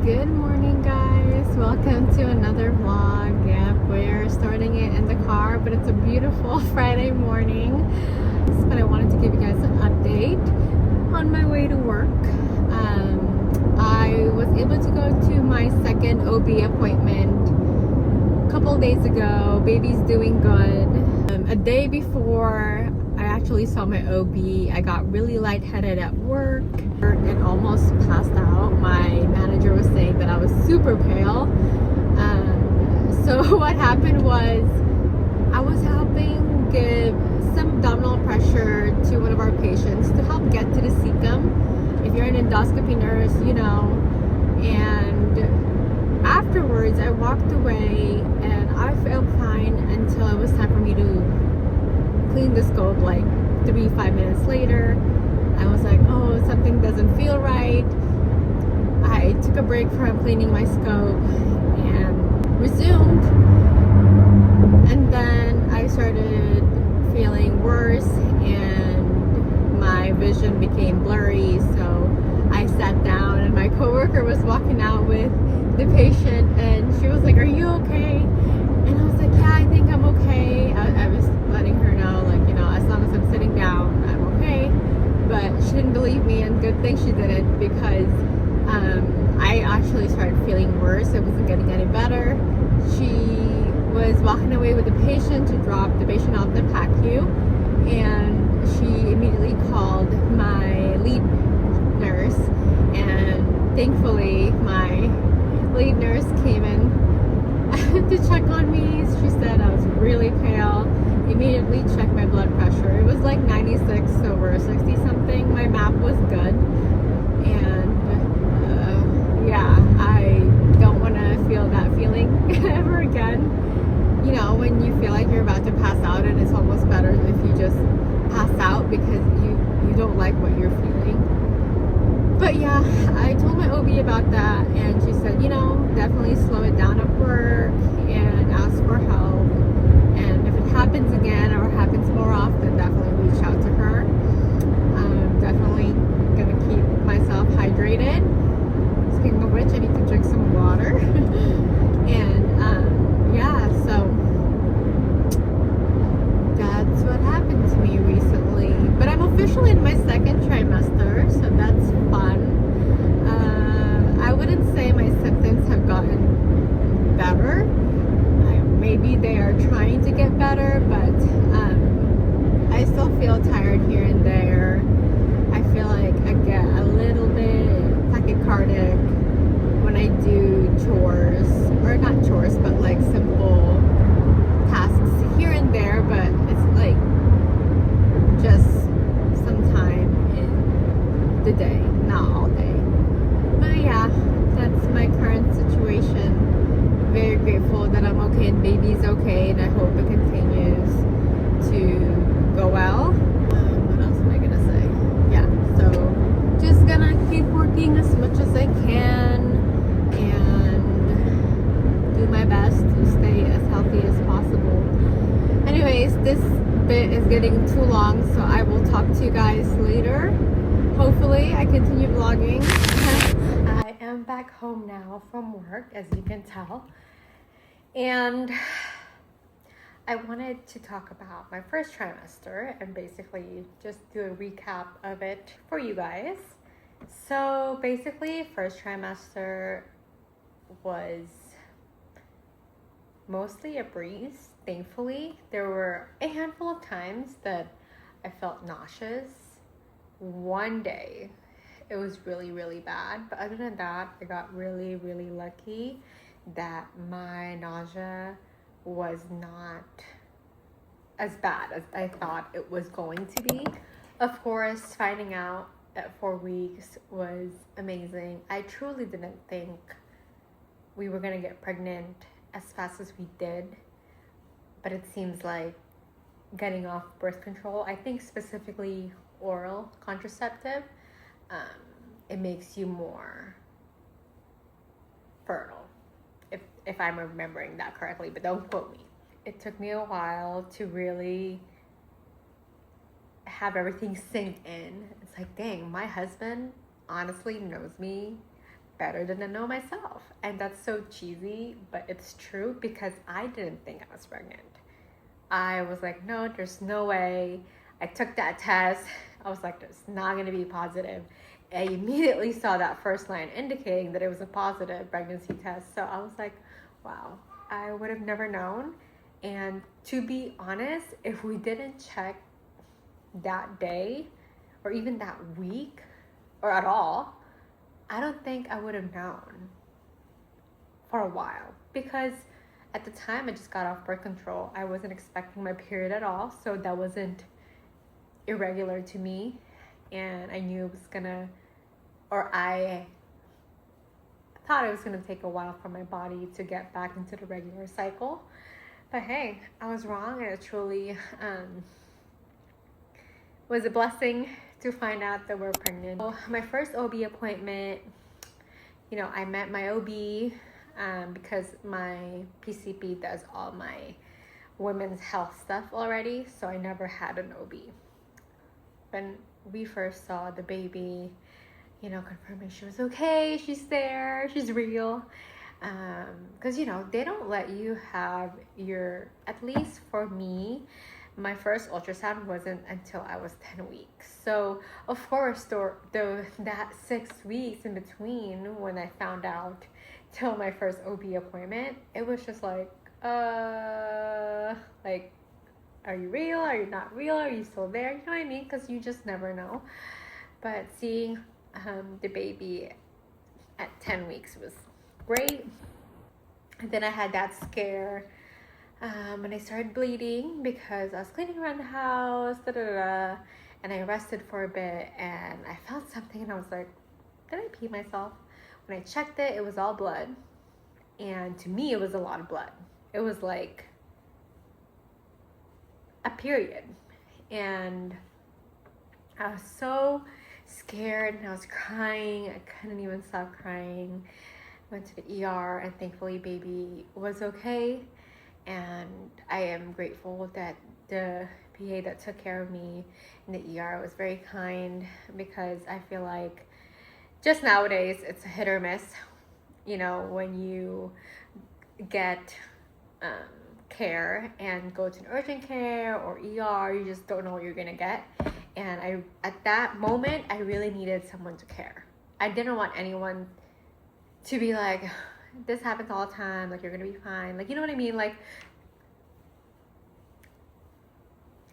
Good morning, guys. Welcome to another vlog. Yep, we're starting it in the car, but it's a beautiful Friday morning. But I wanted to give you guys an update on my way to work. I was able to go to my second OB appointment a couple days ago. Baby's doing good. A day before I actually saw my OB, I got really lightheaded at work and almost passed out. My manager was saying that I was super pale. So what happened was I was helping give some abdominal pressure to one of our patients to help get to the cecum. If you're an endoscopy nurse, you know. And afterwards, I walked away and I felt fine until it was time for me to clean the scope. Like 5 minutes later, I was like, oh, something doesn't feel right. I took a break from cleaning my scope and resumed. And then I started feeling worse and my vision became blurry. So I sat down and my coworker was walking out with the patient and she was like, are you okay? And I was like, yeah, I think I'm okay. I was letting her know, like, you know, as long as I'm sitting down, I'm okay. But she didn't believe me, and good thing she didn't, because I actually started feeling worse. It wasn't getting any better. She was walking away with the patient to drop the patient off the PACU, and she immediately called my lead nurse, and thankfully my lead nurse came in to check on me. She said I was really pale. Immediately checked my blood pressure. It was like 96 over 60 something. My map was good. And yeah, I don't want to feel that feeling ever again. You know, when you feel like you're about to pass out, and it's almost better if you just pass out because you don't like what you're feeling. But yeah, I told my OB about that, and she said, you know, definitely slow it down at work and ask for help. And if it happens again or happens more often, definitely reach out to her. I'm definitely gonna keep myself hydrated. Speaking of which, I need to drink some water. And yeah, so that's what happened to me recently. But I'm officially in my second trimester, so that's fun. I wouldn't say my symptoms have gotten better. Maybe they are trying to get better, but I still feel tired here and there. I feel like I get a little bit tachycardic when I do chores, or not chores, but like simple tasks here and there, but it's like just sometime in the day, not all day. But yeah, that's my current situation. Very grateful that I'm okay and baby's okay, and I hope it continues to go well. What else am I gonna say? Yeah, so just gonna keep working as much as I can and do my best to stay as healthy as possible. Anyways, this bit is getting too long, so I will talk to you guys later. Hopefully I continue vlogging. I am back home now from work, as you can tell, and I wanted to talk about my first trimester and basically just do a recap of it for you guys. So basically, first trimester was mostly a breeze. Thankfully, there were a handful of times that I felt nauseous. One day it was really, really bad, but other than that, I got really, really lucky that my nausea was not as bad as I thought it was going to be. Of course, finding out at 4 weeks was amazing. I truly didn't think we were gonna get pregnant as fast as we did, but it seems like getting off birth control, I think specifically oral contraceptive, it makes you more fertile, if I'm remembering that correctly, but don't quote me. It took me a while to really have everything sink in. It's like, dang, my husband honestly knows me better than I know myself. And that's so cheesy, but it's true because I didn't think I was pregnant. I was like, no, there's no way. I took that test. I was like, it's not going to be positive. I immediately saw that first line indicating that it was a positive pregnancy test. So I was like, wow, I would have never known. And to be honest, if we didn't check that day or even that week or at all, I don't think I would have known for a while, because at the time I just got off birth control. I wasn't expecting my period at all, so that wasn't irregular to me, and I knew it was gonna, or I thought it was gonna take a while for my body to get back into the regular cycle. But hey, I was wrong, and it truly was a blessing to find out that we're pregnant. So my first OB appointment, you know, I met my OB because my PCP does all my women's health stuff already, so I never had an OB. When we first saw the baby, you know, confirming she was okay, she's there, she's real. Because, you know, they don't let you have your, at least for me, my first ultrasound wasn't until I was 10 weeks. So, of course, that 6 weeks in between when I found out till my first OB appointment, it was just like, are you real? Are you not real? Are you still there? You know what I mean? Because you just never know. But seeing the baby at 10 weeks was great. And then I had that scare when I started bleeding because I was cleaning around the house, and I rested for a bit, and I felt something, and I was like, did I pee myself? When I checked it, it was all blood, and to me, it was a lot of blood. It was like a period, and I was so scared, and I was crying. I couldn't even stop crying. Went to the ER, and thankfully baby was okay, and I am grateful that the PA that took care of me in the ER was very kind, because I feel like just nowadays it's a hit or miss. You know, when you get care and go to an urgent care or ER, you just don't know what you're gonna get. And at that moment, I really needed someone to care. I didn't want anyone to be like, this happens all the time, like, you're gonna be fine, like, you know what I mean? Like,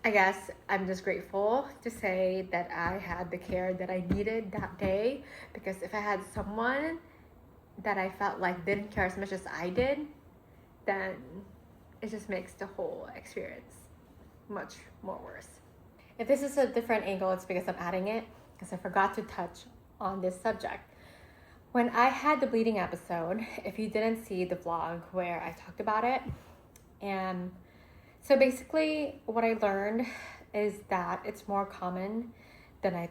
I guess I'm just grateful to say that I had the care that I needed that day, because if I had someone that I felt like didn't care as much as I did, then it just makes the whole experience much more worse. If this is a different angle, it's because I'm adding it, because I forgot to touch on this subject. When I had the bleeding episode, if you didn't see the vlog where I talked about it, and so basically what I learned is that it's more common than I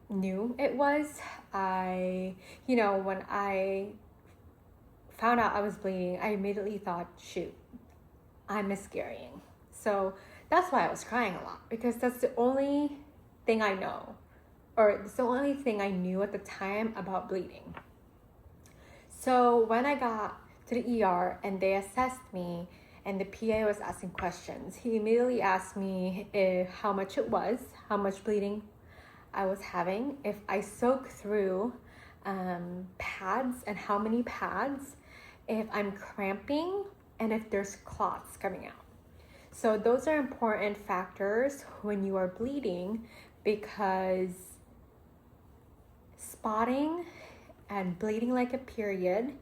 knew it was. When I found out I was bleeding, I immediately thought, shoot, I'm miscarrying. So that's why I was crying a lot, because that's the only thing I know, or it's the only thing I knew at the time about bleeding. So when I got to the ER and they assessed me and the PA was asking questions, he immediately asked me how much it was, how much bleeding I was having, if I soak through pads and how many pads, if I'm cramping, and if there's clots coming out. So those are important factors when you are bleeding, because spotting and bleeding like a period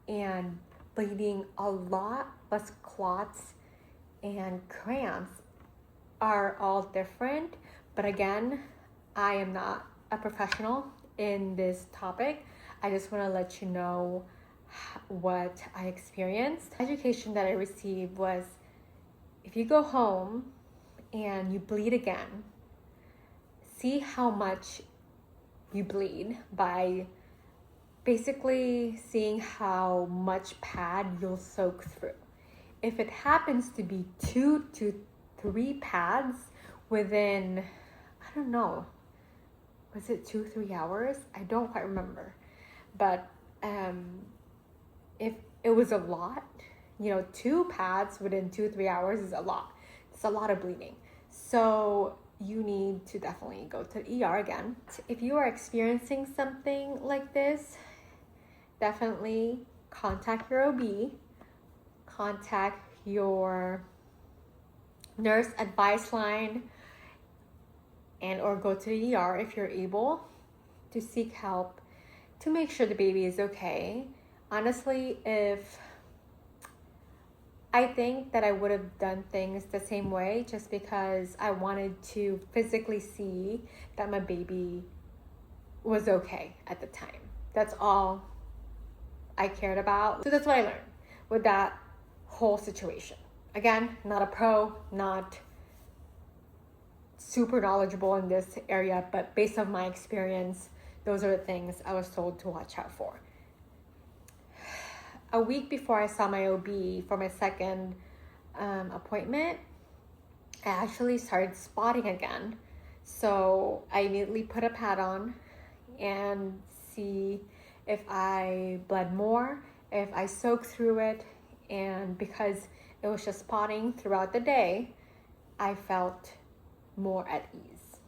and bleeding a lot less clots and cramps are all different. But again, I am not a professional in this topic. I just want to let you know what I experienced. The education that I received was, if you go home and you bleed again, see how much you bleed by basically seeing how much pad you'll soak through. If it happens to be 2 to 3 pads within, I don't know, was it 2-3 hours? I don't quite remember. But if it was a lot, 2 pads within 2-3 hours is a lot. It's a lot of bleeding. So you need to definitely go to the ER again. If you are experiencing something like this, definitely contact your OB, contact your nurse advice line, and or go to the ER if you're able to seek help to make sure the baby is okay. Honestly, I think that I would have done things the same way just because I wanted to physically see that my baby was okay at the time. That's all I cared about. So that's what I learned with that whole situation. Again, not a pro, not super knowledgeable in this area, but based on my experience, those are the things I was told to watch out for. A week before I saw my OB for my second appointment, I actually started spotting again. So I immediately put a pad on and see if I bled more, if I soaked through it, and because it was just spotting throughout the day, I felt more at ease.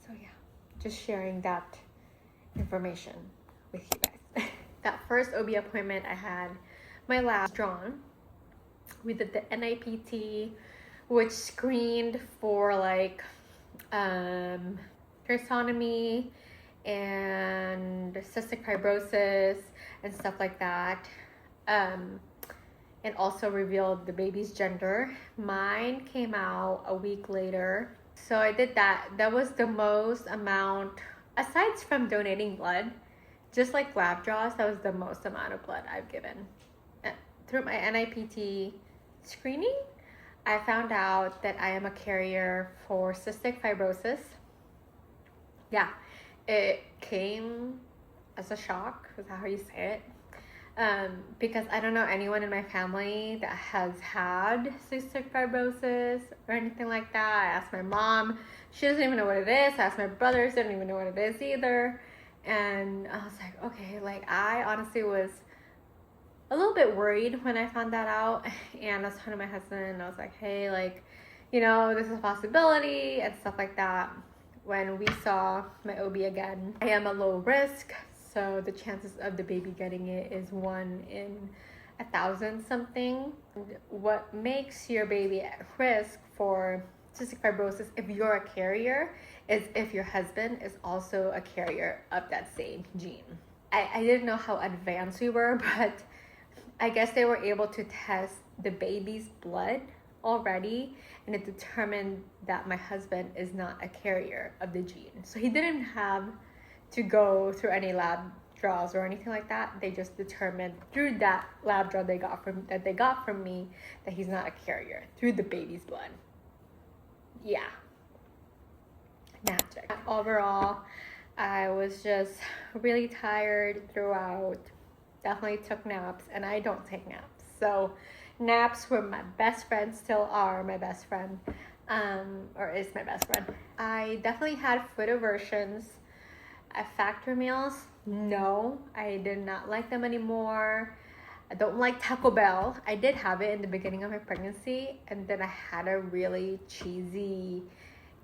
So yeah, just sharing that information with you guys. That first OB appointment, I had my labs drawn. We did the NIPT, which screened for like trisomy and cystic fibrosis and stuff like that, and also revealed the baby's gender. Mine came out a week later, so I did that. That was the most amount, aside from donating blood, just like lab draws, that was the most amount of blood I've given. Through my NIPT screening, I found out that I am a carrier for cystic fibrosis. Yeah, it came as a shock, is that how you say it? Because I don't know anyone in my family that has had cystic fibrosis or anything like that. I asked my mom, she doesn't even know what it is. I asked my brothers, they don't even know what it is either. And I was like, okay, like I honestly was a little bit worried when I found that out. And I was talking to my husband and I was like, hey, like, this is a possibility and stuff like that. When we saw my OB again, I am a low risk. So the chances of the baby getting it is 1 in 1,000 something. What makes your baby at risk for cystic fibrosis, if you're a carrier, is if your husband is also a carrier of that same gene. I didn't know how advanced we were, but I guess they were able to test the baby's blood already, and it determined that my husband is not a carrier of the gene. So he didn't have to go through any lab draws or anything like that. They just determined through that lab draw they got from me that he's not a carrier through the baby's blood. Yeah, magic. Overall, I was just really tired throughout. Definitely took naps, and I don't take naps. So naps were my best friend, still are my best friend, or is my best friend. I definitely had food aversions. Factory meals, no, I did not like them anymore. I don't like Taco Bell. I did have it in the beginning of my pregnancy, and then I had a really cheesy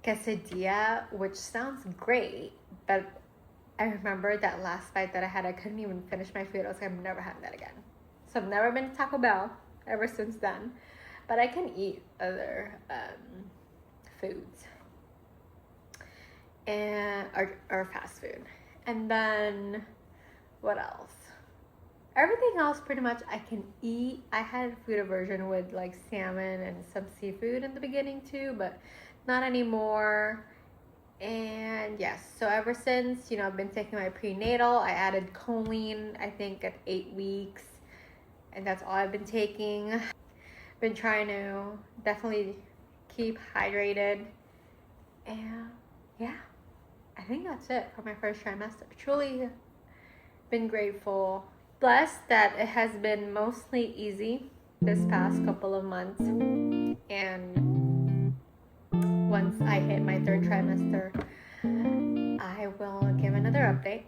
quesadilla, which sounds great, but I remember that last bite that I had, I couldn't even finish my food. I was like, I'm never having that again. So I've never been to Taco Bell ever since then, but I can eat other foods and or fast food. And then what else? Everything else pretty much I can eat. I had food aversion with like salmon and some seafood in the beginning too, but not anymore. And yes, so ever since, I've been taking my prenatal, I added choline, I think at 8 weeks, and that's all I've been taking. Been trying to definitely keep hydrated, and yeah, I think that's it for my first trimester. Truly been grateful, blessed that it has been mostly easy this past couple of months, and once I hit my 3rd trimester, I will give another update.